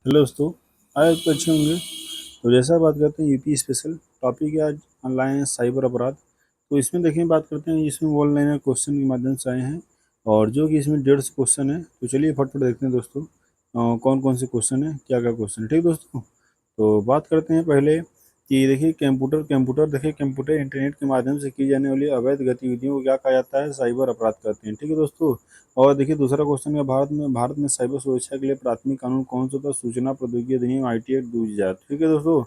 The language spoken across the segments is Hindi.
हेलो दोस्तों। आज तो अच्छे होंगे। तो जैसा बात करते हैं यूपी स्पेशल टॉपिक है आज ऑनलाइन साइबर अपराध। तो इसमें देखिए बात करते हैं, इसमें ऑनलाइन क्वेश्चन के माध्यम से आए हैं और जो कि इसमें 150 क्वेश्चन है। तो चलिए फटाफट देखते हैं दोस्तों कौन कौन से क्वेश्चन है, क्या क्या क्वेश्चन है। ठीक है दोस्तों, तो बात करते हैं पहले कि देखिए कंप्यूटर इंटरनेट के माध्यम से की जाने वाली अवैध गतिविधियों को क्या कहा जाता है, साइबर अपराध कहते हैं। ठीक है दोस्तों। और देखिए दूसरा क्वेश्चन है, भारत में साइबर सुरक्षा के लिए प्राथमिक कानून कौन सा था, सूचना प्रौद्योगिकी अधिनियम IT एक्ट 2000। ठीक है दोस्तों।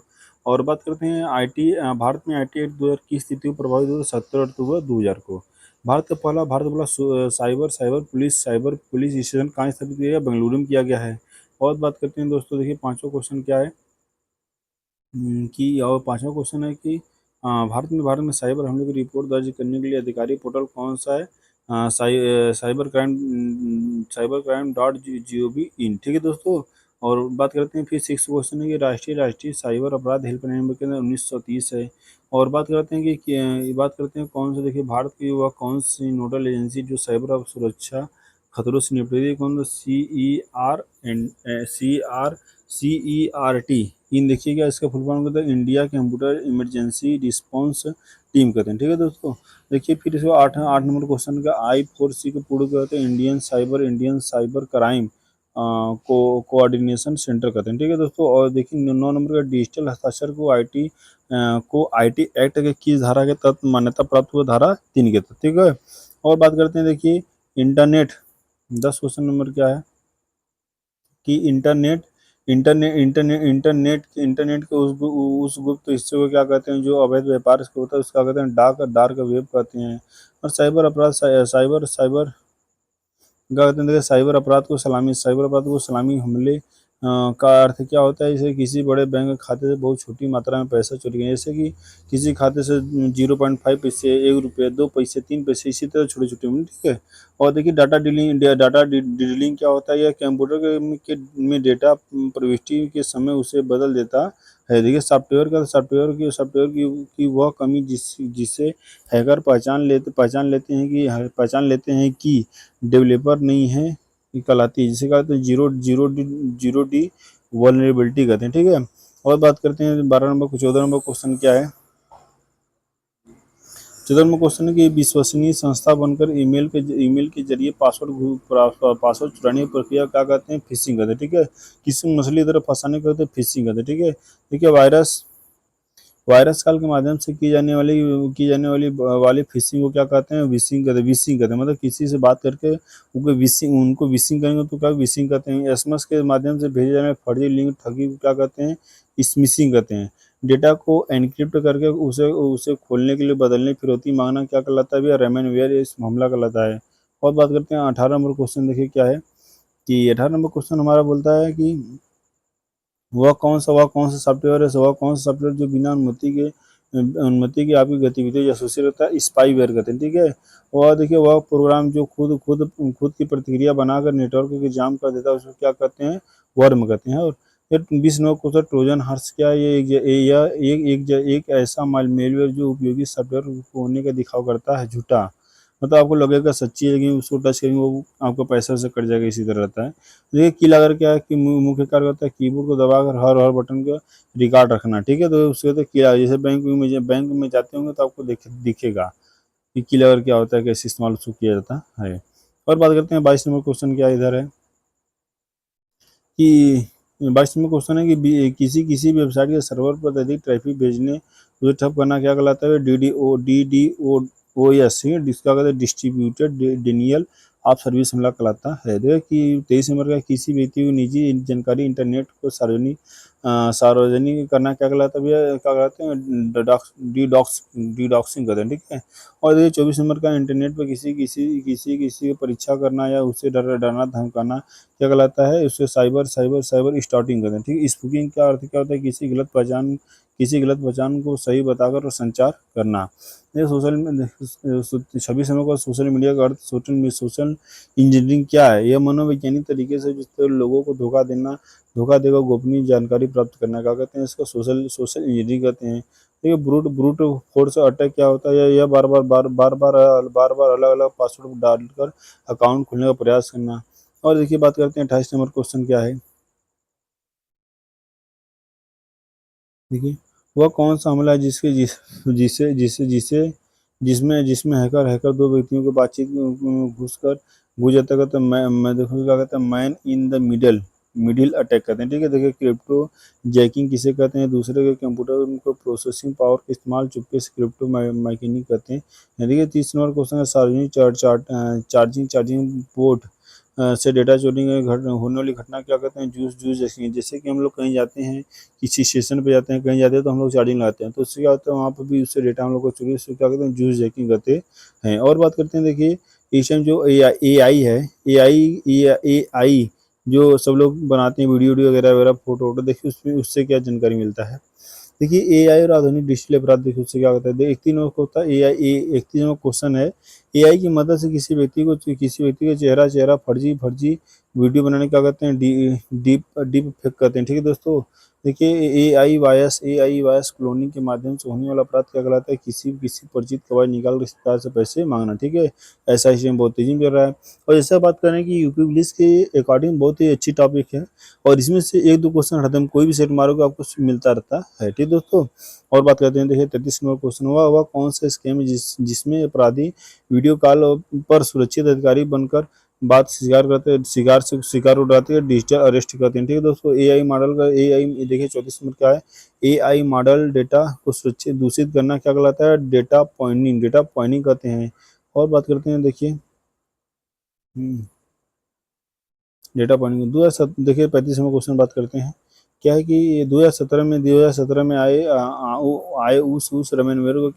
और बात करते हैं भारत में IT एक्ट 2000 की स्थिति को प्रभावित हुआ 17 अक्टूबर 2000 को। भारत का पहला साइबर पुलिस स्टेशन कहाँ स्थापित किया गया, बेंगलुरु में किया गया है। और बात करते हैं दोस्तों, देखिए पांचवा क्वेश्चन क्या है कि और पांचवा क्वेश्चन है कि भारत में साइबर हमले की रिपोर्ट दर्ज करने के लिए आधिकारिक पोर्टल कौन सा है, साइबर क्राइम .gov.in। ठीक है दोस्तों। और बात करते हैं फिर सिक्स क्वेश्चन है कि राष्ट्रीय साइबर अपराध हेल्पलाइन नंबर के अंदर 1930 है। और बात करते हैं कौन सा, देखिए भारत की वह कौन सी नोडल एजेंसी जो साइबर सुरक्षा खतरों से निपट रही है, कौन सा CERT। इन देखिएगा, इसका फुल फॉर्म कहते हैं India computer emergency response team कहते हैं। ठीक है दोस्तों। देखिए फिर इसको आठ आठ नंबर क्वेश्चन का I4C को पूर्ण कहते हैं Indian cyber crime coordination centre कहते हैं। ठीक है दोस्तों। और देखिए 9 नंबर का डिजिटल हस्ताक्षर को IT एक्ट के किस धारा के तहत मान्यता प्राप्त हुआ, धारा 3 के तहत। ठीक है। और बात करते हैं, देखिए इंटरनेट 10 क्वेश्चन नंबर क्या है कि इंटरनेट के उस गुप्त हिस्से को क्या कहते हैं, जो अवैध व्यापार से होता है उसका कहते हैं डार्क डार्क वेब कहते हैं। और साइबर अपराध साइबर साइबर क्या कहते हैं, देखिए साइबर अपराध को सलामी हमले का अर्थ क्या होता है, जैसे किसी बड़े बैंक खाते से बहुत छोटी मात्रा में पैसा चोरी गया, जैसे कि किसी खाते से 0.5 पैसे, 1 रुपये, 2 पैसे, 3 पैसे, इसी तरह छोटे छोटे। ठीक है। और देखिए डाटा डीलिंग क्या होता है, यह कंप्यूटर में डेटा प्रविष्टि के समय उसे बदल देता है। देखिए सॉफ्टवेयर की वह कमी जिससे हैकर पहचान लेते हैं कि डेवलपर नहीं है, ये कहलाती है, जिसे कहते हैं जीरो डी वल्नरेबिलिटी कहते हैं। ठीक है। और बात करते हैं 14 नंबर क्वेश्चन क्या है। 14 नंबर क्वेश्चन है कि विश्वसनीय संस्था बनकर ईमेल के जरिए पासवर्ड चुराने की प्रक्रिया क्या कहते हैं, फिशिंग कहते हैं। ठीक है। किसी मछली की तरह फंसाने को कहते हैं फिशिंग कहते हैं। ठीक है। देखिए वायरस कॉल के माध्यम से की जाने वाली फिशिंग को क्या कहते हैं, विशिंग कहते हैं। मतलब किसी से बात करके उनको विशिंग करेंगे तो क्या विशिंग कहते हैं। SMS के माध्यम से भेजे जाने वाले फर्जी लिंक ठगी को क्या कहते हैं, स्मिशिंग कहते हैं। डेटा को एनक्रिप्ट करके उसे उसे खोलने के लिए बदलने फिरौती मांगना क्या कहलाता है भैया, रेमनवेयर इस मामला कहलाता है। और बात करते हैं 18 नंबर क्वेश्चन, देखिए क्या है कि 18 नंबर क्वेश्चन हमारा बोलता है कि वह कौन सा सॉफ्टवेयर है, वह कौन सा सॉफ्टवेयर जो बिना अनुमति के आपकी गतिविधियों जासूसी रहता है, स्पाईवेयर कहते हैं। ठीक है। और देखिए वह प्रोग्राम जो खुद की प्रतिक्रिया बनाकर नेटवर्क को जाम कर देता है, उसको क्या कहते हैं, वर्म कहते हैं। और ये 20 नंबर क्वेश्चन, ट्रोजन हॉर्स क्या है, एक ऐसा मेलवेयर जो उपयोगी सॉफ्टवेयर को होने का दिखावा करता है झूठा, मतलब आपको लगेगा सच्ची है, लेकिन उसको टच करेंगे वो आपका पैसा से कट जाएगा, इसी तरह रहता है। देखिए कीलॉगर क्या है कि मुख्य कार्य करता है कीबोर्ड को दबाकर हर हर बटन का रिकॉर्ड रखना। ठीक है। तो उसके तो कीलॉगर, जैसे बैंक में जाते होंगे तो आपको दिखेगा कि कीलॉगर क्या होता है, कैसे इस्तेमाल उसको किया जाता है। और बात करते हैं 22 नंबर क्वेश्चन क्या इधर है कि 22 नंबर क्वेश्चन है कि किसी किसी वेबसाइट के सर्वर पर अधिक ट्रैफिक भेजने उसे ठप करना क्या कहलाता है, DDoS, जिसका कहते हैं डिस्ट्रीब्यूटेड डिनियल ऑफ सर्विस हमला कहलाता है। देखिए कि 23 नंबर का किसी व्यक्ति को निजी जानकारी इंटरनेट को सार्वजनिक करना क्या कहलाता है भैया, क्या कहलाते हैं, डीडॉक्सिंग कहते हैं। ठीक है। और देखिए 24 नंबर का इंटरनेट पर किसी की परीक्षा करना या उसे डरना धमकाना क्या कहलाता है, उससे साइबर स्टॉटिंग कहते हैं। ठीक है। स्पूकिंग का अर्थ क्या होता है, किसी गलत पहचान को सही बताकर और संचार करना। ये 26 नंबर का सोशल मीडिया का अर्थ, सोशल इंजीनियरिंग क्या है, यह मनोवैज्ञानिक तरीके से जिस तरह लोगों को धोखा देकर गोपनीय जानकारी प्राप्त करना क्या कहते हैं, इसको सोशल इंजीनियरिंग कहते हैं। देखिए ब्रूट फोर्स अटैक क्या होता है, यह बार बार अलग अलग पासवर्ड डालकर अकाउंट खोलने का प्रयास करना। और देखिए बात करते हैं 28 नंबर क्वेश्चन क्या है देखिए, वह कौन सा हमला है जिसके जिस जिसे जिसे जिसे जिसमें जिसमें हैकर दो व्यक्तियों की बातचीत में घुस जाता है, तो मैं देखो क्या कहते हैं, man in the middle middle attack कहते हैं। ठीक है, देखिए क्रिप्टो जैकिंग किसे कहते हैं, दूसरे के कंप्यूटर को प्रोसेसिंग पावर का इस्तेमाल चुपके से क्रिप्टो माइनिंग कहते हैं। देखिए 30 नंबर क्वेश्चन है, सार्वजनिक चार्जिंग पोर्ट से डेटा चोरी होने वाली घटना क्या कहते हैं, जूस जूस जैसे कि हम लोग कहीं जाते हैं, किसी स्टेशन पे जाते हैं, कहीं जाते हैं तो हम लोग चार्जिंग लगाते हैं, तो उससे क्या होता है, वहाँ पर भी उससे डेटा हम लोग को चोरी, उससे क्या कहते हैं, जूस जैकिंग करते हैं। और बात करते हैं, देखिए इस टाइम जो ए आई है, ए आई जो सब लोग बनाते हैं, वीडियो वीडियो वगैरह वगैरह, फोटो वोटो, देखिए उसमें उससे क्या जानकारी मिलता है। देखिए एआई और आधुनिक डिजिटल अपराध, देखिए उससे क्या होता है, एक 3 नंबर को होता है एआई। एक 3 नंबर क्वेश्चन है, एआई की मदद से किसी व्यक्ति का चेहरा चेहरा फर्जी फर्जी वीडियो बनाने क्या कहते हैं, डीप फेक कहते हैं। ठीक है दोस्तों, देखिए एआई वायस क्लोनिंग के माध्यम से होने वाला अपराध क्या कहलाता है, किसी किसी परिचित कबाड़ निकाल रिश्तेदार से पैसे मांगना। ठीक है, ऐसा इस टाइम बहुत तेजी में चल रहा है। और जैसे बात करें कि यूपी पुलिस के अकॉर्डिंग बहुत ही अच्छी टॉपिक है, और इसमें से एक दो क्वेश्चन हरदम कोई भी सेट मारोगे आपको मिलता रहता है। ठीक दोस्तों, और बात करते हैं, देखिए 33 नंबर क्वेश्चन हुआ कौन सा स्कैम है जिसमें अपराधी वीडियो कॉल पर सुरक्षित अधिकारी बनकर बात शिकार उड़ाते हैं, डिजिटल अरेस्ट करते हैं। ठीक है दोस्तों, एआई मॉडल का एआई, देखिए 34 नंबर क्या है, एआई मॉडल डेटा को सुरक्षित दूषित करना क्या कहलाता है, डेटा पॉइनिंग कहते हैं। और बात करते हैं, देखिए डेटा पॉइंट 2007, देखिए 35 में क्वेश्चन बात करते हैं, क्या है कि 2017 में आए उस रमेनवेर को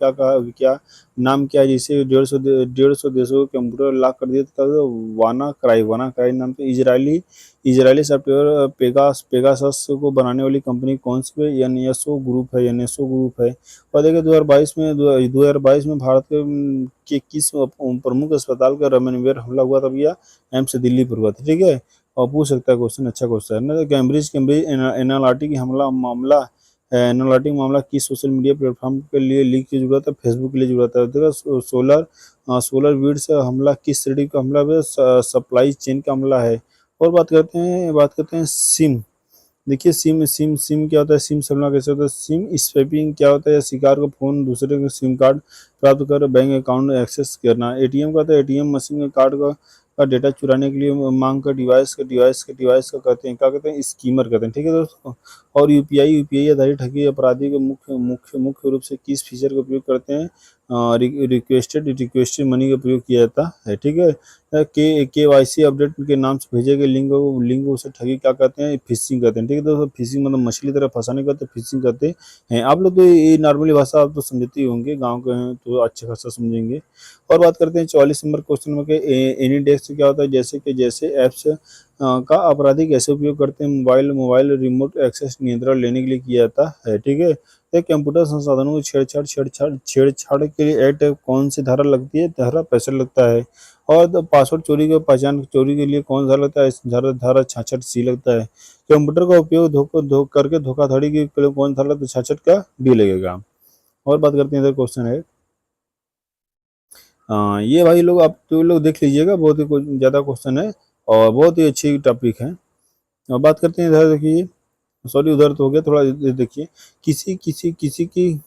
क्या नाम क्या है, जिसे 150 देशों के कंप्यूटर लॉक कर दिया था, वाना क्राई नाम से इजरायली सॉफ्टवेयर पेगासस को बनाने वाली कंपनी कौन सी है, एनएसओ ग्रुप है। और देखिए 2022 में भारत के किस प्रमुख अस्पताल का रमेनवेर हमला हुआ था भैया, एम्स दिल्ली पर हुआ था। ठीक है, और पूछ सकता है क्वेश्चन, अच्छा क्वेश्चन है ना। तो कैम्ब्रिज एनालिटिक हमला मामला एनालिटिक मामला किस सोशल मीडिया प्लेटफॉर्म के लिए लीक की जरूरत है, फेसबुक के लिए जरूरत है। देखो सोलर विड्स हमला किस श्रेणी का हमला है, सप्लाई चेन का हमला है। और बात करते हैं सिम। देखिए सिम क्या होता है, सिम समझना कैसे होता है, सिम स्वैपिंग क्या होता है, शिकार को फोन दूसरे के सिम कार्ड प्राप्त कर बैंक अकाउंट एक्सेस करना। एटीएम का होता है, एटीएम मशीन के कार्ड का डेटा चुराने के लिए मांग कर डिवाइस का कहते हैं, क्या कहते हैं, स्कीमर कहते हैं। ठीक है दोस्तों, और यूपीआई आधारित ठगी अपराधी के मुख्य रूप से किस फीचर का उपयोग करते हैं, रिक्वेस्टेड मनी का प्रयोग किया जाता है। ठीक है, केवाईसी अपडेट के नाम से भेजे गए लिंक उसे ठगी क्या कहते हैं, फिशिंग कहते हैं। ठीक है दोस्तों, फिशिंग मतलब मछली तरह फंसाने का, तो फिशिंग कहते हैं। आप लोग तो ये नॉर्मली भाषा आप तो समझते ही होंगे, गांव के हैं तो अच्छे खासा समझेंगे। और बात करते हैं 44 नंबर क्वेश्चन में, एनी डेस्क क्या होता है, जैसे एप्स का अपराधी कैसे उपयोग करते हैं, मोबाइल रिमोट एक्सेस नियंत्रण लेने के लिए किया जाता है। ठीक है, तो कंप्यूटर संसाधनों की छेड़छाड़ के लिए एक्ट कौन सी धारा लगती है, धारा 65 लगता है। और पासवर्ड चोरी के पहचान चोरी के लिए कौन सा लगता है, धारा धारा 66 सी लगता है। कंप्यूटर का उपयोग करके धोखाधड़ी के लिए कौन सा लगता है, 66 का डी लगेगा। और बात करते हैं, इधर क्वेश्चन है, ये भाई लोग आप तो लोग देख लीजिएगा, बहुत ही ज़्यादा क्वेश्चन है और बहुत ही अच्छी टॉपिक है। और बात करते हैं, इधर देखिए, सॉरी उधर तो हो गया थोड़ा, इधर देखिए, किसी किसी किसी की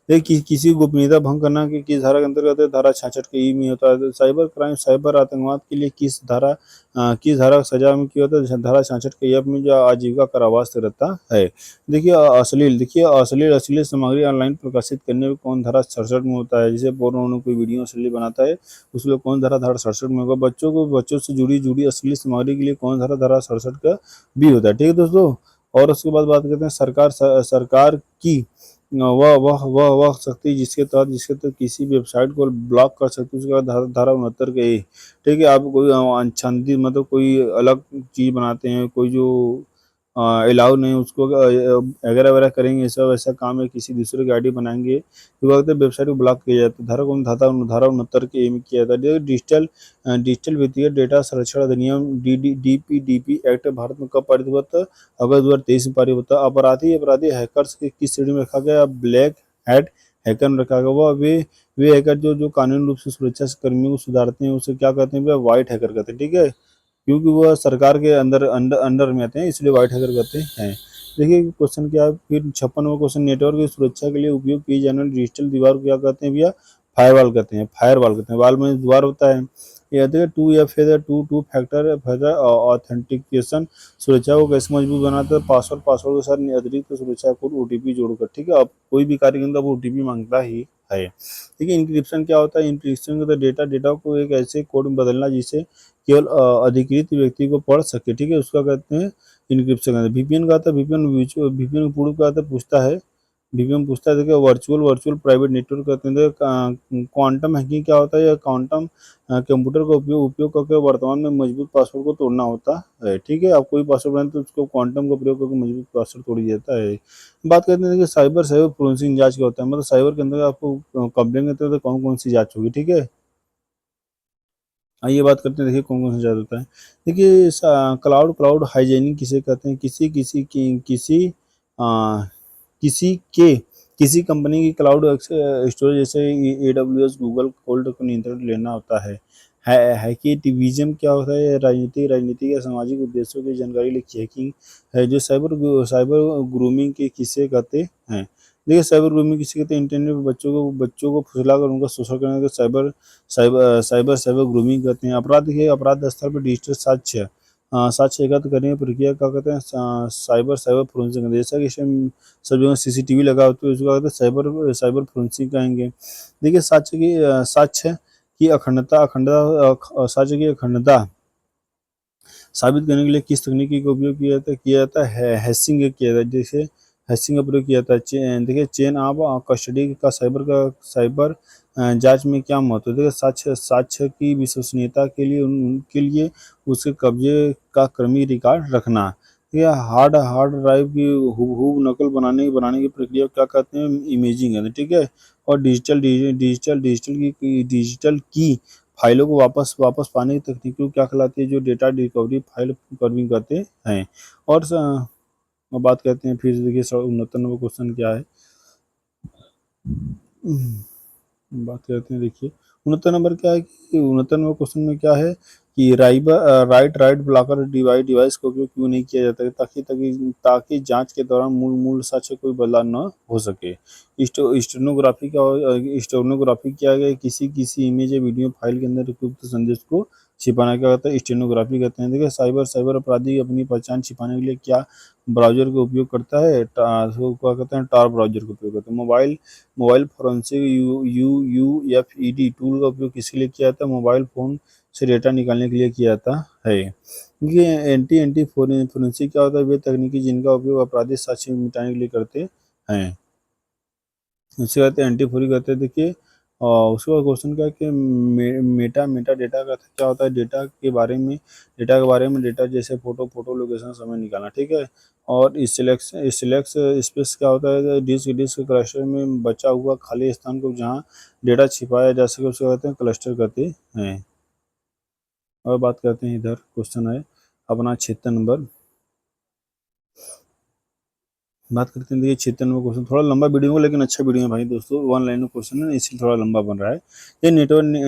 किसी गोपनीयता भंग करना कि किस धारा के अंतर्गत है, धारा 66 के ई में होता है। तो साइबर क्राइम साइबर आतंकवाद के लिए किस धारा का सजा में किया होता है, धारा 66 के एफ में जो आजीविका कारावास से रहता है। देखिए अश्लील सामग्री ऑनलाइन प्रकाशित करने में कौन धारा 67 में होता है, जैसे पूर्ण कोई वीडियो अश्लील बनाता है उसमें कौन धारा 67 में होगा। बच्चों से जुड़ी जुड़ी अश्लील सामग्री के लिए कौन धारा 67 का भी होता है। ठीक है दोस्तों, और उसके बाद बात करते हैं सरकार की वह शक्ति जिसके तहत किसी वेबसाइट को ब्लॉक कर सकते हैं, उसके बाद धारा 69 के। ठीक है, आप कोई अनछांदी मतलब कोई अलग चीज़ बनाते हैं, कोई जो अलाउ नहीं उसको वगैरह वगैरह करेंगे, ऐसा वैसा काम है, किसी दूसरे की आईडी बनाएंगे तो वक्त वेबसाइट को ब्लॉक किया जाता है। धारा 69 के में किया जाता है। डिजिटल वित्तीय डेटा संरक्षण अधिनियम डीपीडीपी एक्ट भारत में कब पारित हुआ था, अगस्त 2023 में पारित होता है। अपराधी हैकर्स के किस श्रेणी में रखा गया, ब्लैक हैट हैकर में रखा गया। वह वे हैकर जो कानूनी रूप से सुरक्षा कर्मियों को सुधारते हैं, उसे क्या कहते हैं, व्हाइट हैकर कहते हैं। ठीक है, क्योंकि वह सरकार के अंदर अंडर अंडर में आते हैं, इसलिए व्हाइट हैकर कहते हैं। देखिए क्वेश्चन क्या है, फिर 56वां क्वेश्चन, नेटवर्क की सुरक्षा के लिए उपयोग की जाने वाली डिजिटल दीवार को क्या कहते हैं भैया, फायरवॉल कहते हैं। फायरवॉल कहते हैं, वॉल में दीवार होता है। ये कहते हैं टू या फिर two two factor factor authentication, सुरक्षा को कैसे मजबूत बनाता है, पासवर्ड पासवर्ड के साथ अतिरिक्त सुरक्षा कोड ओटीपी जोड़कर, ठीक है। अब कोई भी कार्य करता है वो ओटीपी मांगता ही है। ठीक है। इंक्रिप्शन क्या होता है, इंक्रिप्शन का डेटा डेटा को एक ऐसे कोड में बदलना जिसे केवल अधिकृत व्यक्ति को पढ़ सके, ठीक है, उसका कहते हैं इनक्रिप्शन करते हैं। वीपीएन का आता है, वीपीएन पूर्व का आता है, पूछता है, वीपीएन पूछता है देखिए वर्चुअल वर्चुअल प्राइवेट नेटवर्क कहते हैं। क्वांटम हैकिंग क्या होता है, या क्वांटम कंप्यूटर का उपयोग करके वर्तमान में मजबूत पासवर्ड को तोड़ना होता है, ठीक है। आप कोई पासवर्ड बनाते तो उसको क्वांटम का प्रयोग करके मजबूत पासवर्ड तोड़ दिया जाता है। बात करते हैं कि साइबर साइबर फोरेंसिक जांच क्या होता है, मतलब साइबर के अंदर आपको कंप्लेन करते हैं तो कौन कौन सी जांच होगी, ठीक है। आइए बात करते हैं, देखिए कौन कौन सा जांच होता है। देखिए क्लाउड क्लाउड हाइजेनिक किसे कहते हैं, किसी किसी की आ, किसी के किसी कंपनी की क्लाउड स्टोरेज जैसे एडब्ल्यूएस गूगल कोल्ड को नियंत्रण लेना होता है। हैकिटिविज्म क्या होता है, राजनीतिक या सामाजिक उद्देश्यों की जानकारी लिखी हैकिंग है। जो साइबर साइबर ग्रूमिंग के किसे कहते हैं, देखिए साइबर ग्रूमिंग किसे कहते हैं, इंटरनेट पर बच्चों को फुसलाकर उनका शोषण करने को cyber cyber cyber cyber grooming कहते हैं। अपराध देखिए, अपराध स्थल पर डिजिटल साक्ष्य साक्ष्य एकत्र करने की प्रक्रिया क्या कहते हैं, साइबर साइबर फोरेंसिक। जैसा कि इसमें सब जगह सीसीटीवी लगा होता है उसको कहते हैं साइबर साइबर फोरेंसिक कहेंगे। देखिए साक्ष्य की अखंडता अखंडता साक्ष्य की अखंडता साबित करने के लिए किस तकनीकी का उपयोग किया जाता है, हैशिंग किया जाता है। जैसे हैशिंग का प्रयोग किया जाता है। देखिए चेन ऑफ कस्टडी का साइबर जांच में क्या महत्व है, देखिए साक्ष्य साक्ष्य की विश्वसनीयता के लिए उनके लिए उसके कब्जे का क्रमिक रिकॉर्ड रखना। यह हार्ड हार्ड ड्राइव की हूबहू नकल बनाने की प्रक्रिया को क्या कहते हैं, इमेजिंग है, ठीक है। और डिजिटल की फाइलों को वापस वापस पाने की तकनीक को क्या कहलाती है, जो डेटा रिकवरी फाइल रिकवरी करते हैं। और अब बात करते हैं फिर, देखिए 69वां क्वेश्चन क्या है, बात करते हैं। देखिए 69 नंबर क्या है, कि 69वें क्वेश्चन में क्या है कि राइट राइट ब्लॉकर डिवाइस का उपयोग क्यों नहीं किया जाता है, ताकि जांच के दौरान मूल मूल साक्ष्य कोई बदलाव न हो सके। स्टेनोग्राफी क्या है, किसी किसी इमेज या वीडियो फाइल के अंदर गुप्त संदेश को छिपाना क्या होता है, स्टेनोग्राफी कहते हैं। देखिए साइबर साइबर अपराधी अपनी पहचान छिपाने के लिए क्या ब्राउजर का उपयोग करता है, क्या कहते हैं, टार ब्राउजर का उपयोग करता है। मोबाइल मोबाइल फोरेंसिक यूएफईडी टूल का उपयोग किसके लिए किया जाता है, मोबाइल फ़ोन से डेटा निकालने के लिए किया जाता है। ये एंटी एंटी फोरेंसिक क्या होता है, वे तकनीकी जिनका उपयोग आपराधिक साक्ष्य मिटाने के लिए करते हैं। उससे कहते हैं एंटी फोरी कहते हैं। देखिए और उसके बाद क्वेश्चन क्या है कि मेटा मेटा डेटा का क्या होता है, डेटा के बारे में डेटा जैसे फोटो फोटो लोकेशन समय निकालना, ठीक है। और सिलेक्ट स्पेस क्या होता है, डिस्क डिस्क क्लस्टर में बचा हुआ खाली स्थान को जहाँ डेटा छिपाया जा सके उसे कहते हैं क्लस्टर कहते हैं। और बात करते हैं, इधर क्वेश्चन है अपना 76 नंबर, बात करते हैं। देखिए 96 क्वेश्चन थोड़ा लंबा वीडियो है लेकिन अच्छा वीडियो है भाई दोस्तों, वन लाइन में क्वेश्चन है इसलिए थोड़ा लंबा बन रहा है। ये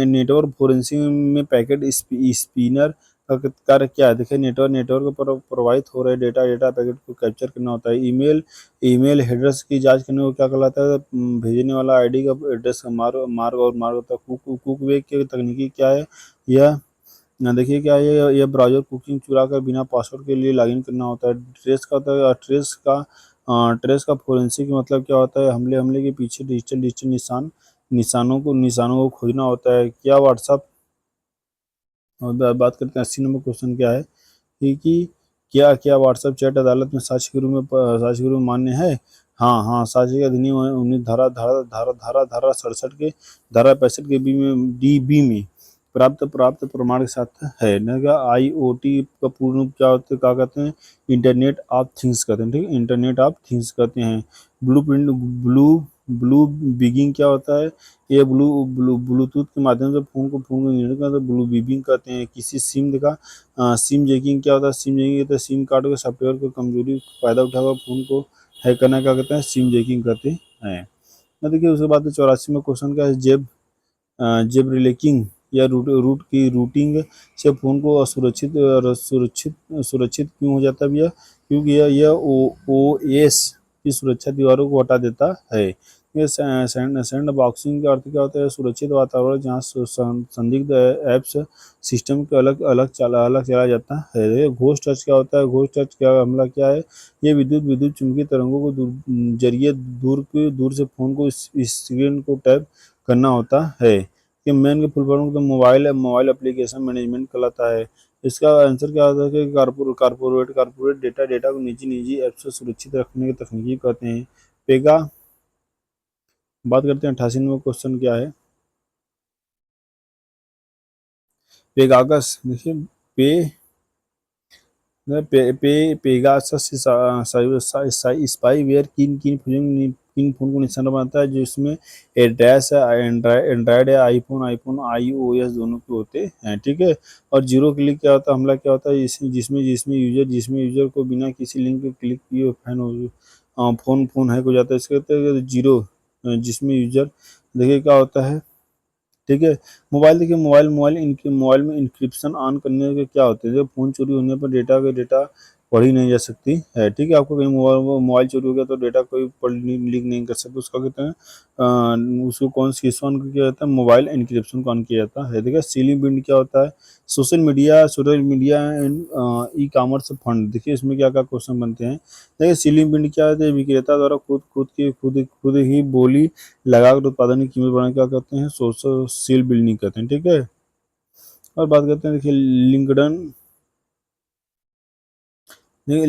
नेटवर्क फोरेंसिक में पैकेट स्पिनर का कार्य क्या है, देखिए नेटवर्क पर प्रवाहित हो रहे डेटा पैकेट को कैप्चर करना होता है। ईमेल हेडर्स की जांच करने को क्या कहलाता है, भेजने वाला आईडी का एड्रेस का मार्ग होता है। कुकवे की तकनीकी क्या है, यह देखिए क्या है, ये ब्राउज़र कुकिंग चुरा कर बिना पासवर्ड के लिए लॉगिन करना होता है। ट्रेस का होता है, ट्रेस का फोरेंसिक मतलब क्या होता है, हमले हमले के पीछे डिजिटल निशानों को खोजना होता है। क्या व्हाट्सअप, और बात करते हैं 80 नंबर क्वेश्चन क्या है, कि क्या क्या व्हाट्सएप चैट अदालत में साक्ष्य के रूप में मान्य है। हाँ हाँ, साक्ष्य के अधिनियम 19 धारा 67 के धारा 65 के बी में प्राप्त प्रमाण के साथ है ना। क्या IoT का पूर्ण रूप क्या होता है, क्या कहते हैं, इंटरनेट ऑफ थिंग्स कहते हैं, ठीक है, इंटरनेट ऑफ थिंग्स कहते हैं। ब्लू प्रिंट ब्लू ब्लू बिगिंग क्या होता है, ये ब्लूटूथ के माध्यम से फोन को नियंत्रित करते हैं, ब्लू बीबिंग कहते हैं। किसी सिम का सिम जैकिंग क्या होता है, सिम जैकिंग कहते हैं सिम कार्ड के सॉफ्टवेयर को कमजोरी फायदा उठाकर फोन को हैक करना क्या कहते हैं, सिम जैकिंग कहते हैं। ना देखिए उसके बाद 84 में क्वेश्चन क्या है, जेब रिलेकिंग या रूट की रूटिंग से फ़ोन को असुरक्षित सुरक्षित सुरक्षित क्यों हो जाता है भैया? क्योंकि यह ओएस की सुरक्षा दीवारों को हटा देता है। ये सैंड बॉक्सिंग का अर्थ क्या होता है? सुरक्षित वातावरण जहाँ संदिग्ध ऐप्स सिस्टम के अलग चला जाता है। घोस्ट टच क्या होता है? घोस्ट टच क्या हमला क्या है? ये विद्युत चुम्बकीय तरंगों को जरिए दूर से फ़ोन को इस स्क्रीन को टैप करना होता है। कि मैन के फुल फॉर्म तो मोबाइल एप्लीकेशन मैनेजमेंट कहलाता है। इसका आंसर क्या होता है कि कारपोरेट डेटा को निजी ऐप से सुरक्षित रखने की तकनीकी कहते हैं। पेगा बात करते हैं 88वां क्वेश्चन क्या है? पेगागस देखिए पे पेगासस स्पाईवेयर किन फोन को निशाना बनाता है? जो इसमें एड्रेस है एंड्राइड है आईफोन आईओएस दोनों के होते हैं, ठीक है। और जीरो क्लिक क्या होता है? हमला क्या होता है? जिसमें यूजर को बिना किसी लिंक के क्लिक किए फोन हैक हो जाता है। इसके कहते हैं जीरो, जिसमें यूजर देखिए क्या होता है, ठीक है। मोबाइल देखिए मोबाइल में इंक्रिप्शन ऑन करने के क्या होते हैं? जब फ़ोन चोरी होने पर डेटा पढ़ी नहीं जा सकती है, ठीक है। आपको कहीं मोबाइल चोरी हो गया तो डेटा कोई पढ़ नहीं लीक नहीं कर सकता, उसका कहते हैं उसको कौन सी किस ऑन किया जाता है? मोबाइल इंक्रिप्शन को ऑन किया जाता है, ठीक है। सीलिंग बिंड क्या होता है? Social media and e commerce fund. देखिए इसमें क्या क्या क्वेश्चन बनते हैं। देखिए सीलिंग बिंड क्या है? विक्रेता द्वारा खुद ही बोली लगाकर उत्पादन की कीमत बढ़ाना क्या कहते हैं? सोशल सील बिल्डिंग कहते हैं, ठीक है। और बात करते हैं देखिए लिंकडन। देखिए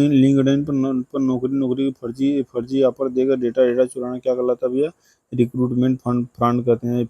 लिंक्डइन पर नौकरी की फर्जी ऑफर देकर डेटा चुराना क्या कहलाता है भैया? रिक्रूटमेंट फंड फ्रॉड कहते हैं।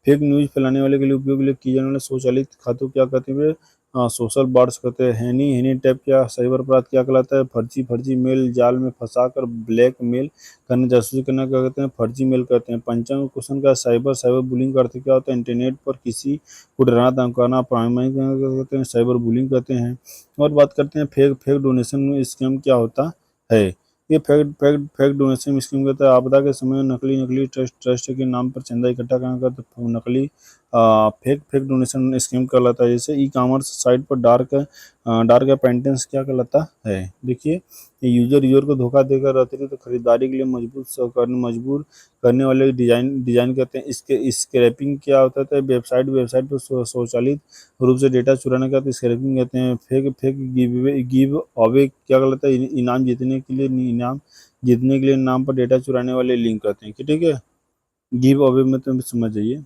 फेक न्यूज फैलाने वाले के लिए उपयोग के लिए किए जाने वाले स्वचालित खातों क्या कहते हैं भैया? सोशल बॉट्स कहते हैं। हैनी टैप क्या साइबर अपराध क्या कहलाता है? फर्जी मेल जाल में फंसाकर ब्लैक मेल करने जासूसी करना क्या कहते हैं? फर्जी मेल कहते हैं। पंचांग क्वेश्चन का साइबर बुलिंग का अर्थ क्या होता है? इंटरनेट पर किसी को डराना धमकाना प्रामाणिक कहते हैं, साइबर बुलिंग कहते हैं। और बात करते हैं फेक फेक डोनेशन स्कीम क्या होता है? ये फेक डोनेशन स्कीम कहता है आपदा के समय नकली ट्रस्ट के नाम पर चंदा इकट्ठा करना का तो नकली फेक डोनेशन स्कीम कहलाता है। जैसे ई कॉमर्स साइट पर डार्क पेंटेंस क्या कहलाता है? देखिए यूजर को धोखा देकर अतिरिक्त खरीदारी के लिए मजबूर करने वाले डिजाइन कहते हैं। इसके स्क्रैपिंग क्या होता है? वेबसाइट पर स्वचालित रूप से डेटा चुराने का तो स्क्रैपिंग कहते हैं। फेक गिव अवे क्या कहलाता है? इनाम जीतने के लिए नाम पर डेटा चुराने वाले लिंक कहते हैं, ठीक है। गिव अवे में तो समझ जाइए।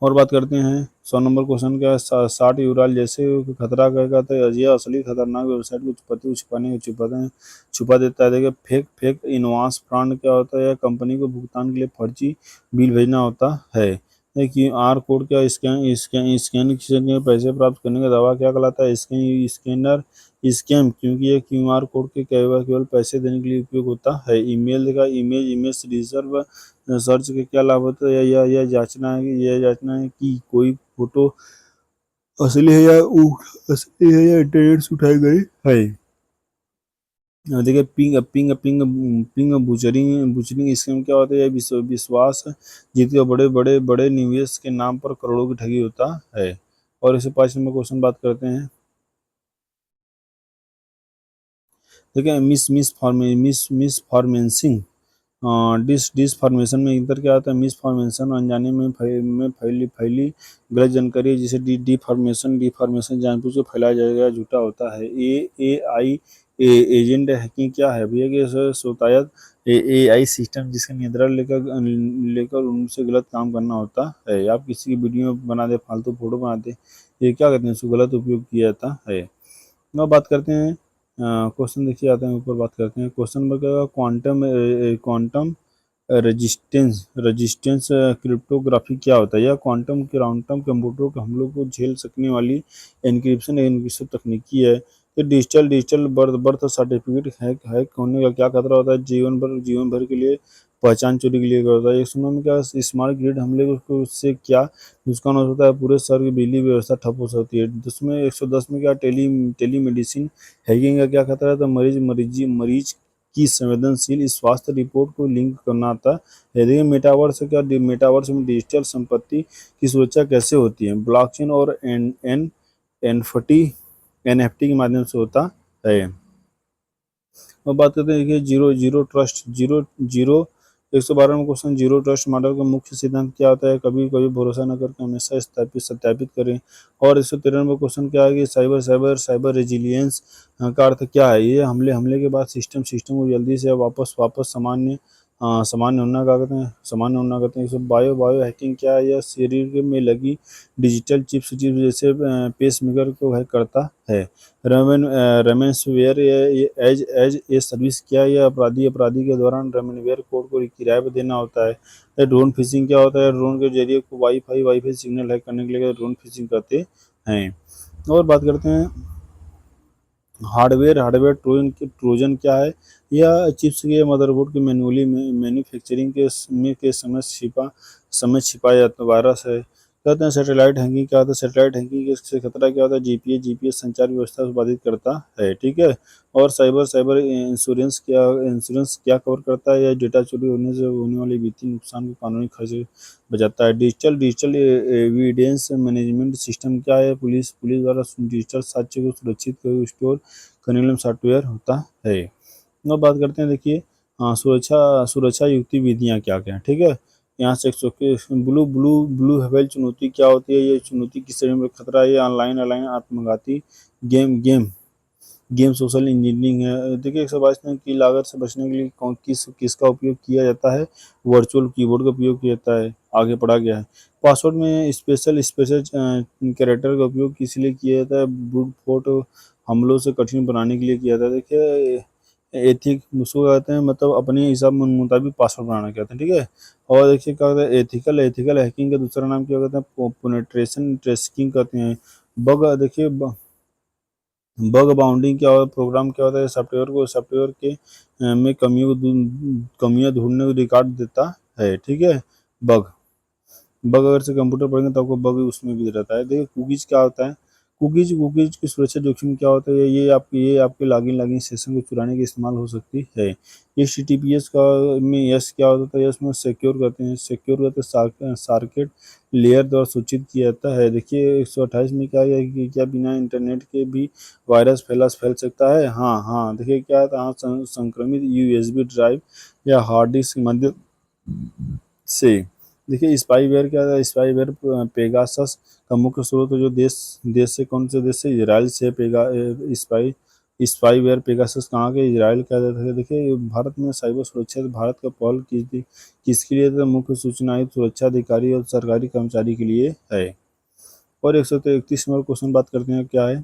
और बात करते हैं 100 नंबर क्वेश्चन का 60 यूराल जैसे खतरा क्या कहता है? यह असली खतरनाक वेबसाइट को छुपा देता है। देखिए फेक इनवॉइस फ्रॉड क्या होता है? कंपनी को भुगतान के लिए फर्जी बिल भेजना होता है। क्यूआर कोड क्या स्कैन करके पैसे प्राप्त करने का दावा क्या कहलाता है? स्कैनर स्कैम, क्योंकि यह क्यूआर कोड के केवल पैसे देने के लिए उपयोग होता है। ईमेल देखा इमेज रिजर्व सर्च के क्या लाभ होता है? यह जांचना है कि कोई फोटो असली है या इंटरनेट से उठाई गई है। देखिए पिंग बुचरिंग स्कीम क्या होता है? विश्वास जीत के बड़े निवेश के नाम पर करोड़ों की ठगी होता है। और इसे 5 नंबर क्वेश्चन बात करते हैं। देखिए मिस फॉर्मेंसिंग डिसफॉर्मेशन में इंतर क्या होता है? मिसफॉर्मेशन अनजाने में फैली गलत जानकारी है, जिसे डिफॉर्मेशन जानबूझ के फैलाया जाएगा झूठा होता है। ए आई एजेंट हैकिंग क्या है भैया? कि स्वतायत एआई सिस्टम जिसका नियंत्रण लेकर उनसे गलत काम करना होता है। आप किसी की वीडियो बना दे, फालतू फोटो बना दे, ये क्या कहते हैं? उसको गलत उपयोग किया जाता है। अब बात करते हैं क्वेश्चन देखिए आते हैं ऊपर बात करते हैं। क्वेश्चन नंबर क्या? क्वांटम रजिस्टेंस क्रिप्टोग्राफी क्या होता है? या क्वांटम कंप्यूटर को हम लोग को झेल सकने वाली एन्क्रिप्शन तकनीकी है। तो डिजिटल बर्थ सर्टिफिकेट हैक होने का क्या खतरा होता है? जीवन भर के लिए पहचान चोरी के लिए क्या होता है? एक सुनो में क्या स्मार्ट ग्रिड हमले को उससे क्या नुकसान हो सकता है? पूरे शहर की बिजली व्यवस्था ठप हो सकती है। जिसमें 110 में क्या टेली मेडिसिन हैकिंग का क्या खतरा है? तो मरीज की संवेदनशील इस स्वास्थ्य रिपोर्ट को लिंक करना आता है। देखिए मेटावर्स क्या, मेटावर्स में डिजिटल संपत्ति की सुरक्षा कैसे होती है, ब्लॉकचेन और एनएफटी एनएफटी के माध्यम से होता है। अब बात करते हैं कि zero zero trust zero zero 112 question, zero trust model का मुख्य सिद्धांत क्या होता है, कभी कभी भरोसा न करके हमेशा सत्यापित करें। और 193 क्वेश्चन क्या है कि साइबर साइबर साइबर रेजिलियंस का अर्थ क्या है, ये हमले हमले के बाद सिस्टम को जल्दी से वापस वापस सामान्य होना क्या कहते हैं, सामान्य होना कहते हैं। बायो बायो हैकिंग क्या है, यह शरीर में लगी डिजिटल चिप्स जैसे पेसमेकर को हैक करता है। रमेन्सवेयर एज एज ए सर्विस क्या है, यह अपराधी के दौरान रमेनवेयर कोड को किराए पर देना होता है। ड्रोन फिशिंग क्या होता है, ड्रोन के जरिए को वाईफाई सिग्नल हैक करने के लिए ड्रोन फिशिंग करते हैं। और बात करते हैं हार्डवेयर ट्रोजन क्या है, यह चिप्स के मदरबोर्ड के मैनुअली मैन्युफैक्चरिंग के समय छिपाया जाता वायरस है। कहते हैं सैटेलाइट हैकिंग क्या होता है, सैटेलाइट हैकिंग से खतरा क्या होता है, जीपीएस संचार व्यवस्था को बाधित करता है, ठीक है। और साइबर साइबर इंश्योरेंस क्या कवर करता है, यह डेटा चोरी होने से होने वाले वित्तीय नुकसान को कानूनी खर्च बचाता है। डिजिटल एविडेंस मैनेजमेंट सिस्टम क्या है, पुलिस द्वारा डिजिटल साक्ष्य को सुरक्षित स्टोर करने वाला सॉफ्टवेयर होता है। अब बात करते हैं, देखिए हाँ, सुरक्षा सुरक्षा युक्ति विधियाँ क्या क्या हैं, ठीक है। यहाँ से ब्लू ब्लू ब्लू हेवेल चुनौती क्या होती है, ये चुनौती किस श्रेणी में खतरा है, ये ऑनलाइन ऑनलाइन आत्मघाती game game game social engineering है। देखिए 122 की लागत से बचने के लिए किसका उपयोग किया जाता है, वर्चुअल कीबोर्ड का उपयोग किया जाता है, आगे पढ़ा गया है। पासवर्ड में स्पेशल कैरेक्टर का उपयोग किस लिए किया जाता है, ब्रूट फोर्स हमलों से कठिन बनाने के लिए किया जाता है। देखिए एथिक उसको कहते हैं, मतलब अपने हिसाब मुताबिक पासवर्ड बनाना कहते हैं, ठीक है। और देखिए क्या कहते हैं, एथिकल हैकिंग का दूसरा नाम क्या कहते हैं, पेनिट्रेशन टेस्टिंग कहते हैं। बग देखिए बग बाउंडिंग क्या होता है, प्रोग्राम क्या होता है, सॉफ्टवेयर के में कमियां ढूंढने को रिकॉर्ड देता है, ठीक है। बग बग अगर से कंप्यूटर पढ़ेंगे तो आपको बग उसमें भी रहता है। देखिए कुकीज क्या होता है, कुकीज की सुरक्षा जोखिम क्या होता है, ये आपके लॉगिन सेशन को चुराने के इस्तेमाल हो सकती है। HTTPS का में यस क्या होता है, यस में सिक्योर करते सार्किट लेयर द्वारा सूचित किया जाता है। देखिए 128 में क्या है कि क्या बिना इंटरनेट के भी वायरस फैल सकता है, हाँ हाँ। देखिए क्या था, हाँ, संक्रमित USB ड्राइव या हार्ड डिस्क के माध्यम से। देखिए स्पाईवेयर क्या था, स्पाईवेयर पेगासस का मुख्य स्रोत जो देश से कौन से देश से, इजराइल से स्पाई स्पाईवेयर पेगासस कहाँ के, इजराइल का जाता है। देखिए भारत में साइबर सुरक्षा भारत का पहल किसके लिए था, मुख्य सूचना आयुक्त, सुरक्षा अधिकारी और सरकारी कर्मचारी के लिए है। और 131 नंबर क्वेश्चन बात करते हैं क्या है,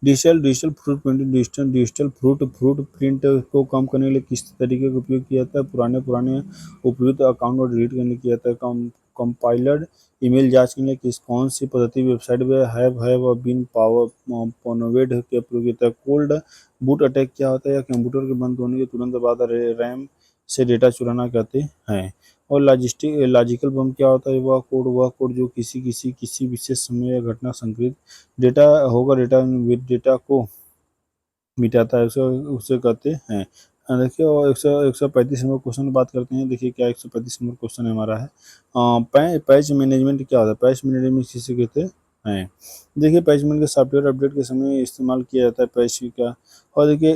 digital digital fruit print digital fruit print को कम करने के लिए किस तरीके का उपयोग किया जाता है, पुराने उपयुक्त अकाउंट को डिलीट करने के लिए किया जाता है। कंपाइलर्ड ईमेल जांच के लिए कौन सी पद्धति वेबसाइट पे हैव बीन पावर पॉनोवेड के प्रयोग किया जाता है। कोल्ड बूट अटैक क्या होता है, या कंप्यूटर के बंद होने के तुरंत बाद रैम से डेटा चुराना कहते हैं। और लॉजिकल बम क्या होता है, वह कोड जो किसी विशेष समय या घटना संग्रहित डेटा होगा, डेटा को मिटाता है, उसे उसे कहते हैं। देखिए और 135 नंबर क्वेश्चन बात करते हैं। देखिए क्या 135 नंबर क्वेश्चन हमारा है, पैच मैनेजमेंट क्या होता है, पैच मैनेजमेंट किसे कहते हैं। देखिए पैच मैनेजमेंट के सॉफ्टवेयर अपडेट के समय इस्तेमाल किया जाता है पैच क्या। और देखिए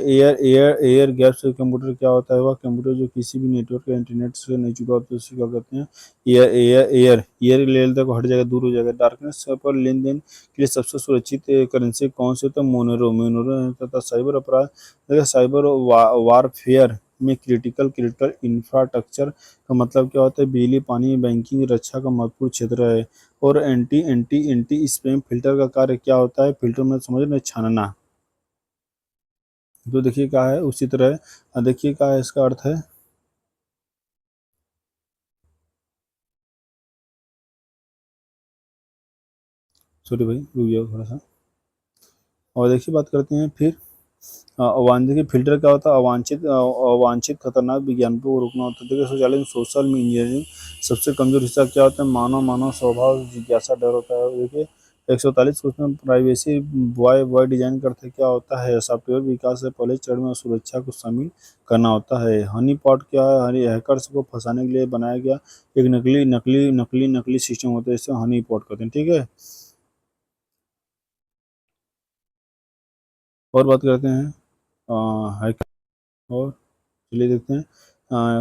एयर गैप से कंप्यूटर क्या होता है, वह कंप्यूटर जो किसी भी नेटवर्क या इंटरनेट से नहीं जुड़ा होता है उसे क्या कहते हैं, एयर लेवल तक हट जाएगा, दूर हो जाएगा। डार्कनेस पर लेन देन के लिए सबसे सुरक्षित करेंसी कौन से, तो मोनेरो तथा साइबर अपराध। देखिए साइबर वारफेयर में क्रिटिकल इंफ्रास्ट्रक्चर का मतलब क्या होता है, बिजली पानी बैंकिंग रक्षा का महत्वपूर्ण क्षेत्र है। और एंटी स्पैम फिल्टर का कार्य क्या होता है, फिल्टर में समझ में छानना। तो देखिए क्या है उसी तरह देखिए क्या है इसका अर्थ है, सॉरी भाई रुक जाओ थोड़ा सा। और देखिए बात करते हैं फिर अवांछित फिल्टर क्या होता है, अवांछित खतरनाक विज्ञापनों को रोकना होता है। देखिए स्वचालित सोशल इंजीनियरिंग सबसे कमजोर हिस्सा क्या होता है, मानव स्वभाव जिज्ञासा डर होता है। देखिए 144 क्वेश्चन प्राइवेसी वाई डिजाइन करते क्या होता है। सॉफ्टवेयर विकास से पहले चरण में सुरक्षा को शामिल करना होता है। हनी पॉट क्या है, हनी हैकर्स को फंसाने के लिए बनाया गया एक नकली सिस्टम होता है, इसे हनी पॉट कहते हैं। ठीक है, और बात करते हैं हैकर, और चलिए देखते हैं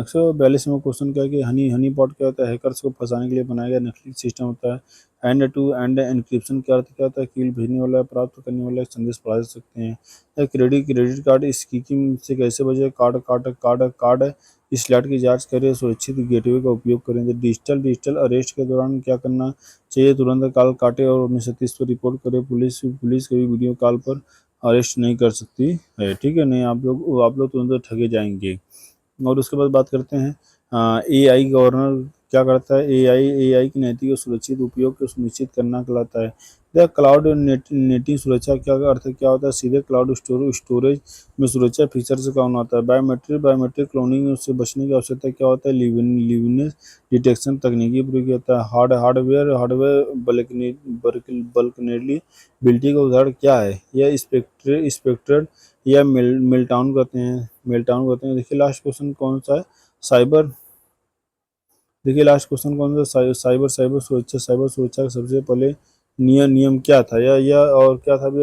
142वां क्वेश्चन क्या है कि हनी हनी पॉट क्या होता है। हैकर्स को फंसाने के लिए बनाया गया नकली सिस्टम होता है। एंड टू एंड एनक्रिप्शन क्या अर्थ क्या होता है, कील भेजने वाला प्राप्त करने वाला संदेश पढ़ा सकते हैं। या क्रेडिट कार्ड स्कीमिंग से कैसे बचे, कार्ड स्लॉट की जांच करें, सुरक्षित गेटवे का उपयोग करें। तो डिजिटल अरेस्ट के दौरान क्या करना चाहिए, तुरंत कॉल काटे और 1930 पर रिपोर्ट करें। पुलिस कभी वीडियो कॉल पर अरेस्ट नहीं कर सकती है। ठीक है, नहीं आप लोग तुरंत ठगे जाएंगे। और उसके बाद बात करते हैं एआई गवर्नर क्या करता है। एआई की नैतिक और सुरक्षित उपयोग को सुनिश्चित करना कहलाता है। द क्लाउड नेटिंग सुरक्षा क्या अर्थ क्या होता है, सीधे क्लाउड स्टोरेज में सुरक्षा फीचर से कौन होता है। बायोमेट्रिक क्लोनिंग से बचने की आवश्यकता क्या होता है, लिवनेस डिटेक्शन तकनीकी प्रयोग किया जाता है। हार्डवेयर बल्कनेबिलिटी का उदाहरण क्या है, यह स्पेक्ट्रेड या मेल्टाउन कहते हैं। देखिए लास्ट क्वेश्चन कौन सा है, साइबर। देखिए लास्ट क्वेश्चन कौन सा, साइबर सुरक्षा का सबसे पहले नियम क्या था, या और क्या था भी,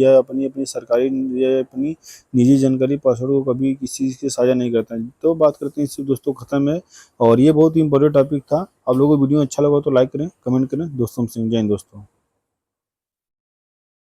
या अपनी अपनी सरकारी या अपनी निजी जानकारी पासवर्ड को कभी किसी के साझा नहीं करता है। तो बात करते हैं, इससे दोस्तों खत्म है। और ये बहुत ही इंपॉर्टेंट टॉपिक था। आप लोगों को वीडियो अच्छा लगा तो लाइक करें, कमेंट करें, दोस्तों से जय हिंद दोस्तों।